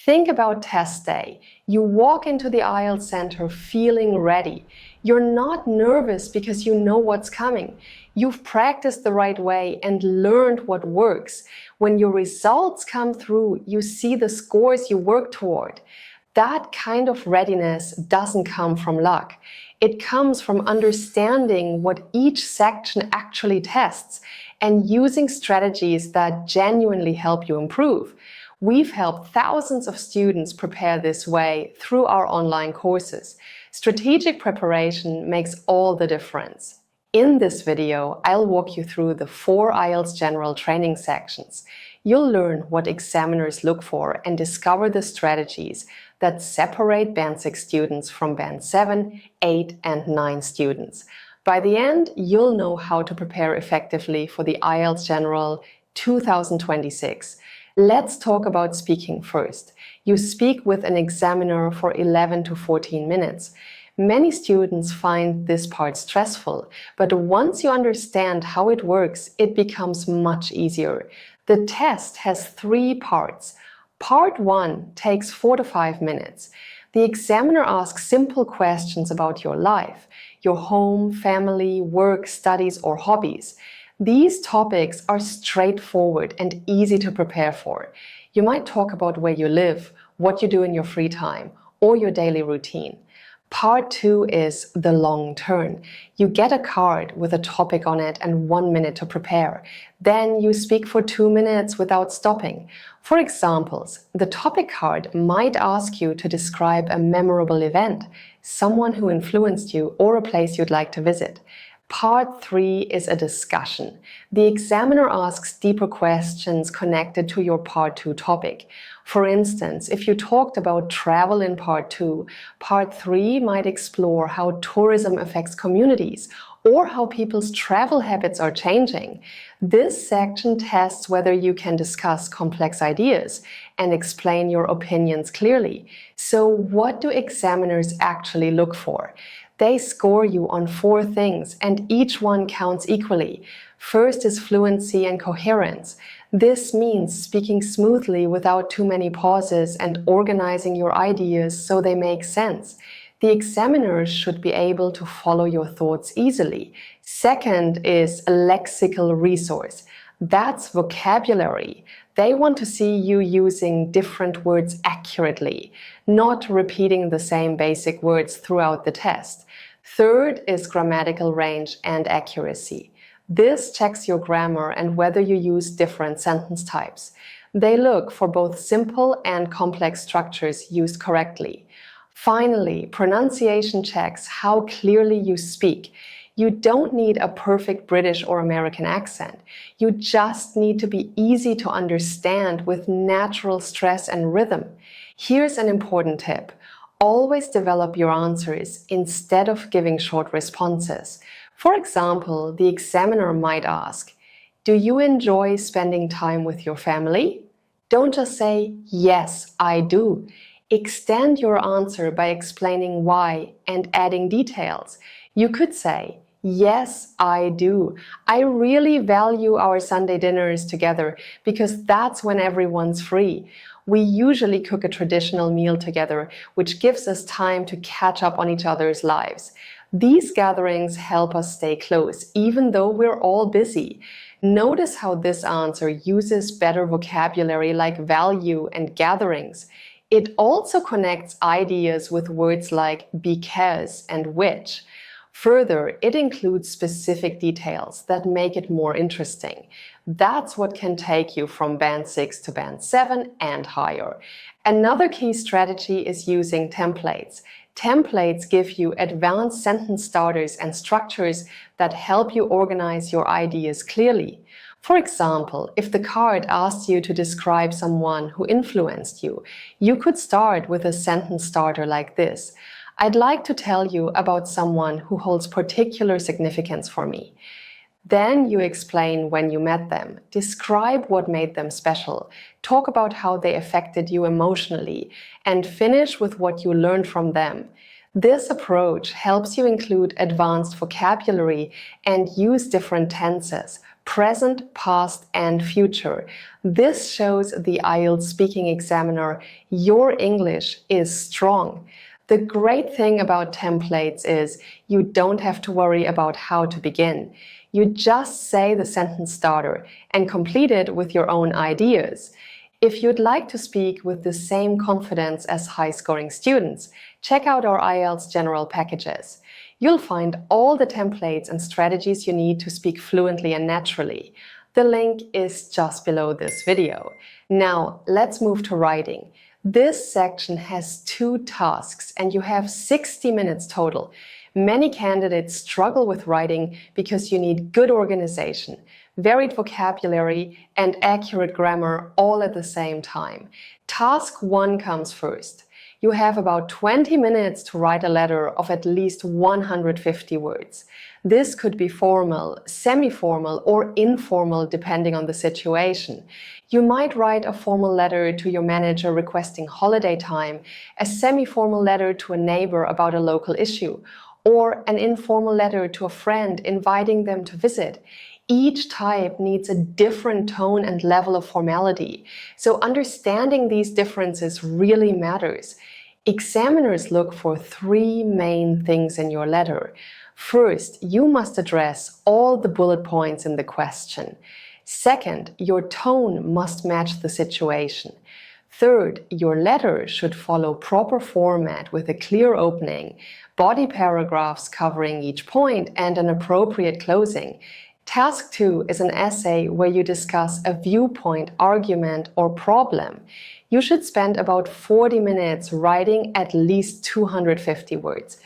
Think about test day. You walk into the IELTS center feeling ready. You're not nervous because you know what's coming. You've practiced the right way and learned what works. When your results come through, you see the scores you work toward. That kind of readiness doesn't come from luck. It comes from understanding what each section actually tests and using strategies that genuinely help you improve. We've helped thousands of students prepare this way through our online courses. Strategic preparation makes all the difference. In this video, I'll walk you through the 4 IELTS General Training sections. You'll learn what examiners look for and discover the strategies that separate Band 6 students from Band 7, 8, and 9 students. By the end, you'll know how to prepare effectively for the IELTS General 2026. Let's talk about speaking first. You speak with an examiner for 11 to 14 minutes. Many students find this part stressful, but once you understand how it works, it becomes much easier. The test has 3 parts. Part 1 takes 4 to 5 minutes. The examiner asks simple questions about your life, your home, family, work, studies, or hobbies. These topics are straightforward and easy to prepare for. You might talk about where you live, what you do in your free time, or your daily routine. Part 2 is the long turn. You get a card with a topic on it and 1 minute to prepare. Then you speak for 2 minutes without stopping. For examples, the topic card might ask you to describe a memorable event, someone who influenced you, or a place you'd like to visit. Part 3 is a discussion. The examiner asks deeper questions connected to your Part 2 topic. For instance, if you talked about travel in Part 2, Part 3 might explore how tourism affects communities or how people's travel habits are changing. This section tests whether you can discuss complex ideas and explain your opinions clearly. So what do examiners actually look for? They score you on 4 things, and each one counts equally. First is fluency and coherence. This means speaking smoothly without too many pauses and organizing your ideas so they make sense. The examiners should be able to follow your thoughts easily. Second is a lexical resource. That's vocabulary. They want to see you using different words accurately, not repeating the same basic words throughout the test. Third is grammatical range and accuracy. This checks your grammar and whether you use different sentence types. They look for both simple and complex structures used correctly. Finally, pronunciation checks how clearly you speak. You don't need a perfect British or American accent. You just need to be easy to understand with natural stress and rhythm. Here's an important tip. Always develop your answers instead of giving short responses. For example, the examiner might ask, "Do you enjoy spending time with your family?" Don't just say, "Yes, I do." Extend your answer by explaining why and adding details. You could say, "Yes, I do. I really value our Sunday dinners together because that's when everyone's free. We usually cook a traditional meal together, which gives us time to catch up on each other's lives." These gatherings help us stay close, even though we're all busy. Notice how this answer uses better vocabulary like value and gatherings. It also connects ideas with words like because and which. Further, it includes specific details that make it more interesting. That's what can take you from Band 6 to Band 7 and higher. Another key strategy is using templates. Templates give you advanced sentence starters and structures that help you organize your ideas clearly. For example, if the card asks you to describe someone who influenced you, you could start with a sentence starter like this. "I'd like to tell you about someone who holds particular significance for me." Then you explain when you met them, describe what made them special, talk about how they affected you emotionally, and finish with what you learned from them. This approach helps you include advanced vocabulary and use different tenses, present, past, and future. This shows the IELTS speaking examiner your English is strong. The great thing about templates is you don't have to worry about how to begin. You just say the sentence starter and complete it with your own ideas. If you'd like to speak with the same confidence as high-scoring students, check out our IELTS General packages. You'll find all the templates and strategies you need to speak fluently and naturally. The link is just below this video. Now, let's move to writing. This section has 2 tasks and you have 60 minutes total. Many candidates struggle with writing because you need good organization, varied vocabulary, and accurate grammar all at the same time. Task 1 comes first. You have about 20 minutes to write a letter of at least 150 words. This could be formal, semi-formal, or informal depending on the situation. You might write a formal letter to your manager requesting holiday time, a semi-formal letter to a neighbor about a local issue, or an informal letter to a friend inviting them to visit. Each type needs a different tone and level of formality, so understanding these differences really matters. Examiners look for 3 main things in your letter. First, you must address all the bullet points in the question. Second, your tone must match the situation. Third, your letter should follow proper format with a clear opening, body paragraphs covering each point, and an appropriate closing. Task 2 is an essay where you discuss a viewpoint, argument, or problem. You should spend about 40 minutes writing at least 250 words.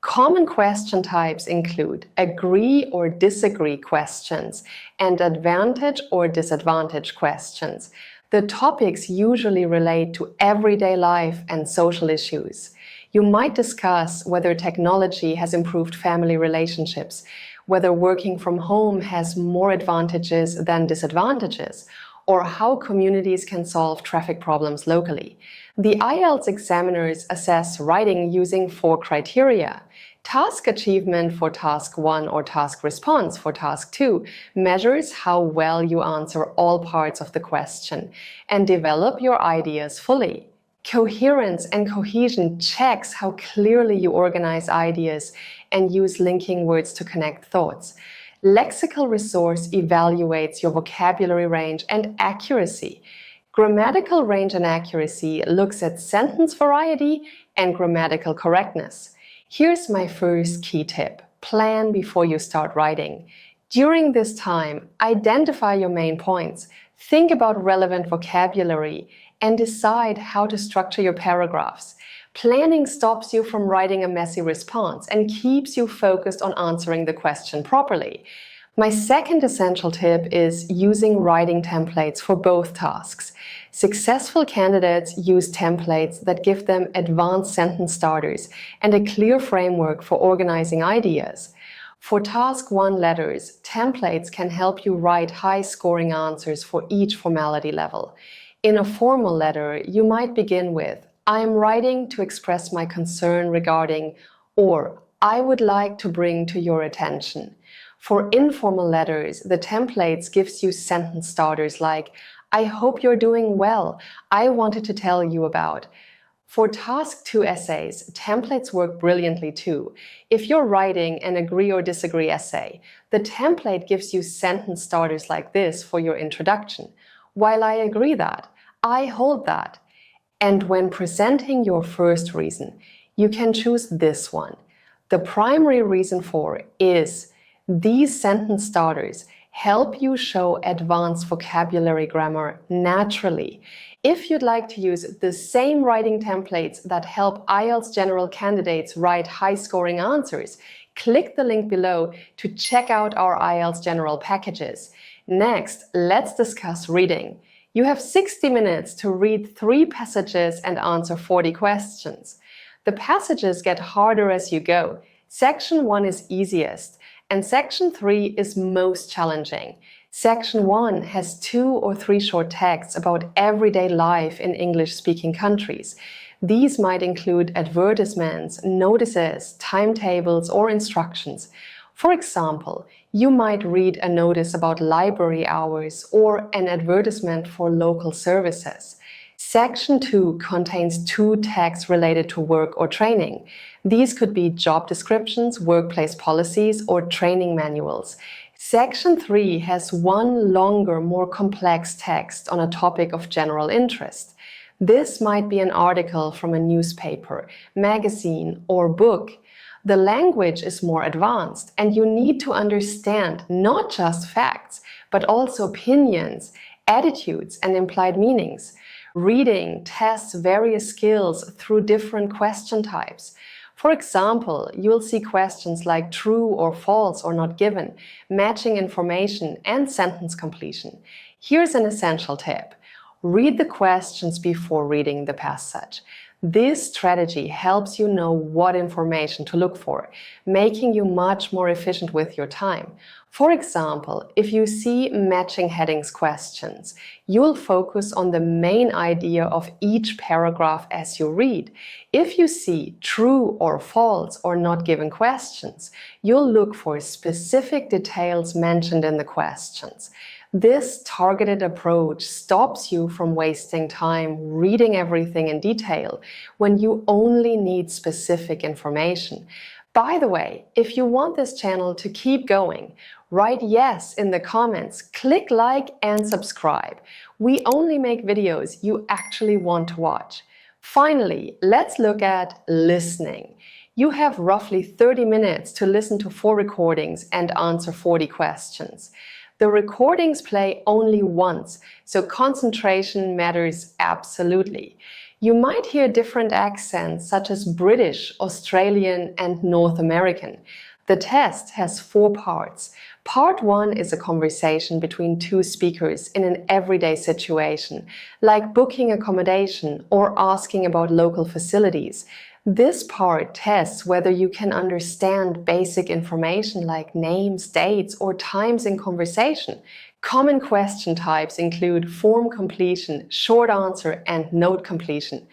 Common question types include agree or disagree questions and advantage or disadvantage questions. The topics usually relate to everyday life and social issues. You might discuss whether technology has improved family relationships, whether working from home has more advantages than disadvantages, or how communities can solve traffic problems locally. The IELTS examiners assess writing using 4 criteria. Task achievement for task 1 or task response for task 2 measures how well you answer all parts of the question and develop your ideas fully. Coherence and cohesion checks how clearly you organize ideas and use linking words to connect thoughts. Lexical resource evaluates your vocabulary range and accuracy. Grammatical range and accuracy looks at sentence variety and grammatical correctness. Here's my first key tip. Plan before you start writing. During this time, identify your main points, think about relevant vocabulary, and decide how to structure your paragraphs. Planning stops you from writing a messy response and keeps you focused on answering the question properly. My second essential tip is using writing templates for both tasks. Successful candidates use templates that give them advanced sentence starters and a clear framework for organizing ideas. For task 1 letters, templates can help you write high-scoring answers for each formality level. In a formal letter, you might begin with, I am writing to express my concern regarding, or I would like to bring to your attention. For informal letters, the templates gives you sentence starters like, I hope you're doing well. I wanted to tell you about. For task 2 essays, templates work brilliantly too. If you're writing an agree or disagree essay, the template gives you sentence starters like this for your introduction. While I agree that, I hold that. And when presenting your first reason, you can choose this one. The primary reason for is these sentence starters help you show advanced vocabulary grammar naturally. If you'd like to use the same writing templates that help IELTS General candidates write high-scoring answers, click the link below to check out our IELTS General packages. Next, let's discuss reading. You have 60 minutes to read 3 passages and answer 40 questions. The passages get harder as you go. Section 1 is easiest, and Section 3 is most challenging. Section 1 has 2 or 3 short texts about everyday life in English-speaking countries. These might include advertisements, notices, timetables, or instructions. For example, you might read a notice about library hours or an advertisement for local services. Section 2 contains 2 tags related to work or training. These could be job descriptions, workplace policies, or training manuals. Section 3 has 1 longer, more complex text on a topic of general interest. This might be an article from a newspaper, magazine, or book. The language is more advanced, and you need to understand not just facts, but also opinions, attitudes, and implied meanings. Reading tests various skills through different question types. For example, you'll see questions like true or false or not given, matching information, and sentence completion. Here's an essential tip. Read the questions before reading the passage. This strategy helps you know what information to look for, making you much more efficient with your time. For example, if you see matching headings questions, you'll focus on the main idea of each paragraph as you read. If you see true or false or not given questions, you'll look for specific details mentioned in the questions. This targeted approach stops you from wasting time reading everything in detail when you only need specific information. By the way, if you want this channel to keep going, write yes in the comments, click like and subscribe. We only make videos you actually want to watch. Finally, let's look at listening. You have roughly 30 minutes to listen to 4 recordings and answer 40 questions. The recordings play only once, so concentration matters absolutely. You might hear different accents such as British, Australian, and North American. The test has 4 parts. Part 1 is a conversation between 2 speakers in an everyday situation, like booking accommodation or asking about local facilities. This part tests whether you can understand basic information like names, dates, or times in conversation. Common question types include form completion, short answer, and note completion.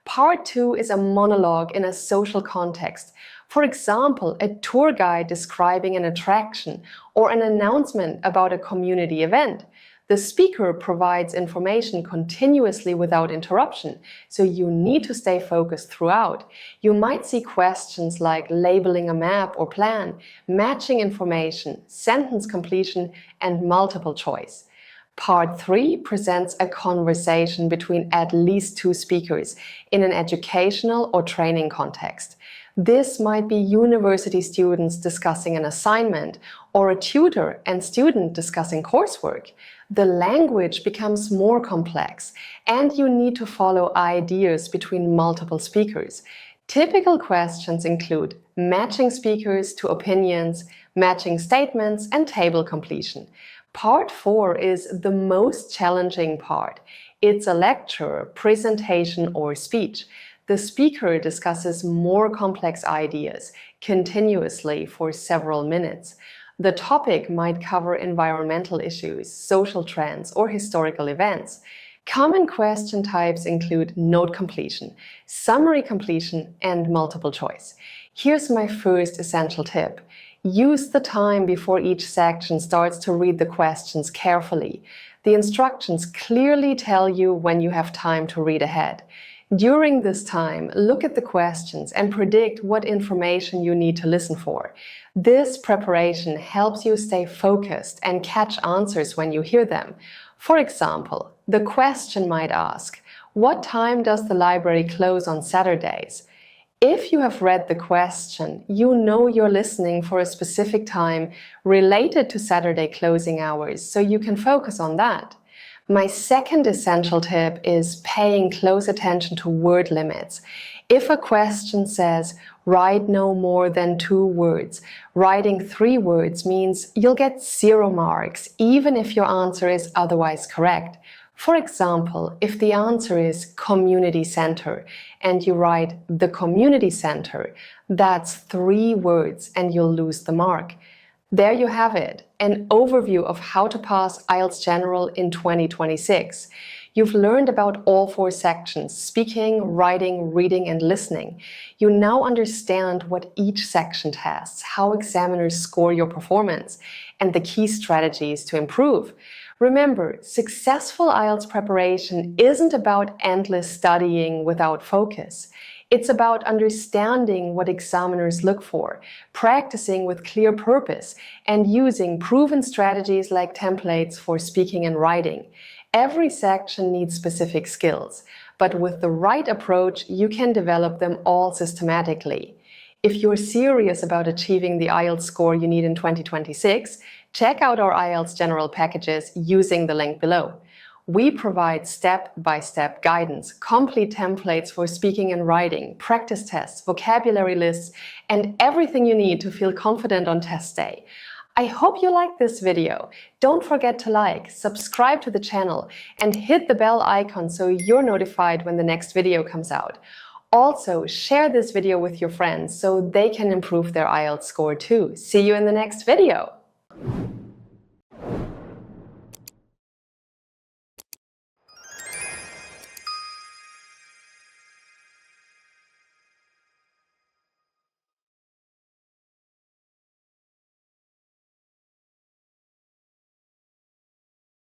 Part 2 is a monologue in a social context. For example, a tour guide describing an attraction or an announcement about a community event. The speaker provides information continuously without interruption, so you need to stay focused throughout. You might see questions like labeling a map or plan, matching information, sentence completion, and multiple choice. Part 3 presents a conversation between at least 2 speakers in an educational or training context. This might be university students discussing an assignment or a tutor and student discussing coursework. The language becomes more complex and you need to follow ideas between multiple speakers. Typical questions include matching speakers to opinions, matching statements, and table completion. Part 4 is the most challenging part. It's a lecture, presentation, or speech. The speaker discusses more complex ideas continuously for several minutes. The topic might cover environmental issues, social trends, or historical events. Common question types include note completion, summary completion, and multiple choice. Here's my first essential tip. Use the time before each section starts to read the questions carefully. The instructions clearly tell you when you have time to read ahead. During this time, look at the questions and predict what information you need to listen for. This preparation helps you stay focused and catch answers when you hear them. For example, the question might ask, what time does the library close on Saturdays? If you have read the question, you know you're listening for a specific time related to Saturday closing hours, so you can focus on that. My second essential tip is paying close attention to word limits. If a question says, write no more than 2 words, writing 3 words means you'll get 0 marks, even if your answer is otherwise correct. For example, if the answer is community center and you write the community center, that's 3 words and you'll lose the mark. There you have it, an overview of how to pass IELTS General in 2026. You've learned about all 4 sections: speaking, writing, reading, and listening. You now understand what each section tests, how examiners score your performance, and the key strategies to improve. Remember, successful IELTS preparation isn't about endless studying without focus. It's about understanding what examiners look for, practicing with clear purpose, and using proven strategies like templates for speaking and writing. Every section needs specific skills, but with the right approach, you can develop them all systematically. If you're serious about achieving the IELTS score you need in 2026, check out our IELTS General packages using the link below. We provide step-by-step guidance, complete templates for speaking and writing, practice tests, vocabulary lists, and everything you need to feel confident on test day. I hope you liked this video. Don't forget to like, subscribe to the channel, and hit the bell icon so you're notified when the next video comes out. Also, share this video with your friends so they can improve their IELTS score too. See you in the next video!